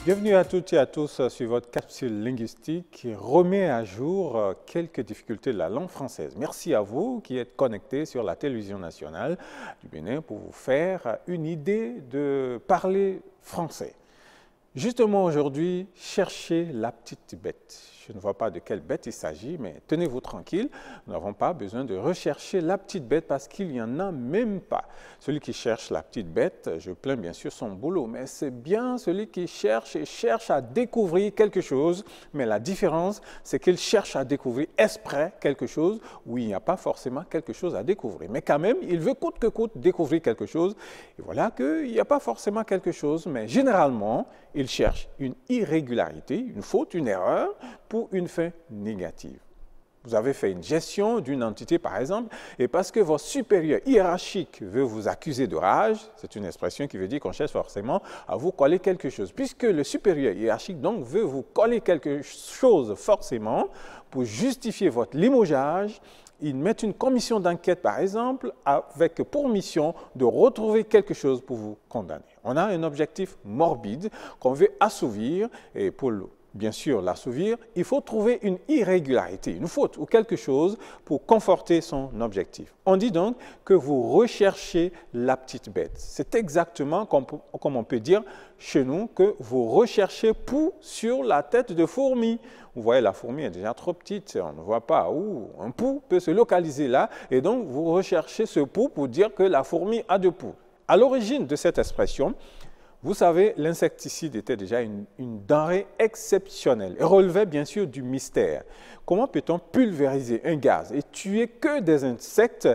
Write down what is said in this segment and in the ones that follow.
Bienvenue à toutes et à tous sur votre capsule linguistique qui remet à jour quelques difficultés de la langue française. Merci à vous qui êtes connectés sur la télévision nationale du Bénin pour vous faire une idée de parler français. Justement aujourd'hui, cherchez la petite bête. Je ne vois pas de quelle bête il s'agit, mais tenez-vous tranquille, nous n'avons pas besoin de rechercher la petite bête parce qu'il n'y en a même pas. Celui qui cherche la petite bête, je plains bien sûr son boulot, mais c'est bien celui qui cherche et cherche à découvrir quelque chose, mais la différence, c'est qu'il cherche à découvrir exprès quelque chose où il n'y a pas forcément quelque chose à découvrir. Mais quand même, il veut coûte que coûte découvrir quelque chose, et voilà qu'il n'y a pas forcément quelque chose, mais généralement, il cherche une irrégularité, une faute, une erreur, pour une fin négative. Vous avez fait une gestion d'une entité, par exemple, et parce que votre supérieur hiérarchique veut vous accuser de rage, c'est une expression qui veut dire qu'on cherche forcément à vous coller quelque chose. Puisque le supérieur hiérarchique, donc, veut vous coller quelque chose forcément pour justifier votre limogeage, ils mettent une commission d'enquête, par exemple, avec pour mission de retrouver quelque chose pour vous condamner. On a un objectif morbide qu'on veut assouvir et pour bien sûr l'assouvir, il faut trouver une irrégularité, une faute ou quelque chose pour conforter son objectif. On dit donc que vous recherchez la petite bête. C'est exactement comme on peut dire chez nous que vous recherchez pou sur la tête de fourmi. Vous voyez, la fourmi est déjà trop petite, on ne voit pas où un pou peut se localiser là et donc vous recherchez ce pou pour dire que la fourmi a deux poux. À l'origine de cette expression, vous savez, l'insecticide était déjà une denrée exceptionnelle et relevait bien sûr du mystère. Comment peut-on pulvériser un gaz et tuer que des insectes,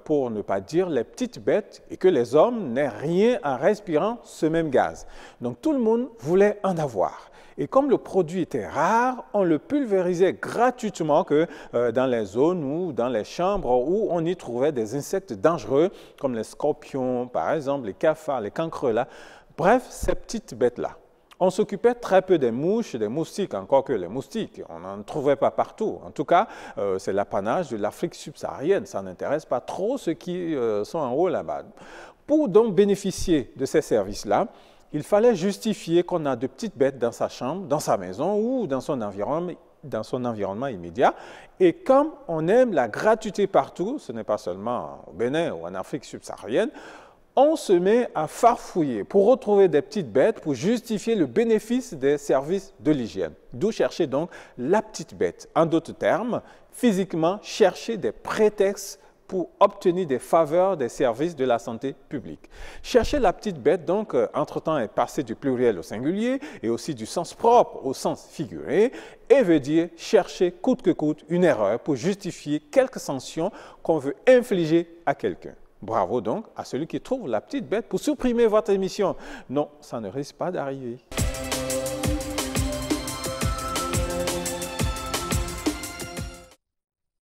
pour ne pas dire les petites bêtes, et que les hommes n'aient rien en respirant ce même gaz? Donc tout le monde voulait en avoir. Et comme le produit était rare, on le pulvérisait gratuitement dans les zones ou dans les chambres où on y trouvait des insectes dangereux, comme les scorpions, par exemple, les cafards, les cancreux là. Bref, ces petites bêtes-là. On s'occupait très peu des mouches, des moustiques, encore que les moustiques, on n'en trouvait pas partout. En tout cas, c'est l'apanage de l'Afrique subsaharienne. Ça n'intéresse pas trop ceux qui sont en haut là-bas. Pour donc bénéficier de ces services-là, il fallait justifier qu'on a de petites bêtes dans sa chambre, dans sa maison ou dans son environnement immédiat. Et comme on aime la gratuité partout, ce n'est pas seulement au Bénin ou en Afrique subsaharienne, on se met à farfouiller pour retrouver des petites bêtes pour justifier le bénéfice des services de l'hygiène. D'où chercher donc la petite bête. En d'autres termes, physiquement, chercher des prétextes pour obtenir des faveurs des services de la santé publique. Chercher la petite bête, donc, entre-temps, est passé du pluriel au singulier et aussi du sens propre au sens figuré et veut dire chercher coûte que coûte une erreur pour justifier quelque sanction qu'on veut infliger à quelqu'un. Bravo donc à celui qui trouve la petite bête pour supprimer votre émission. Non, ça ne risque pas d'arriver.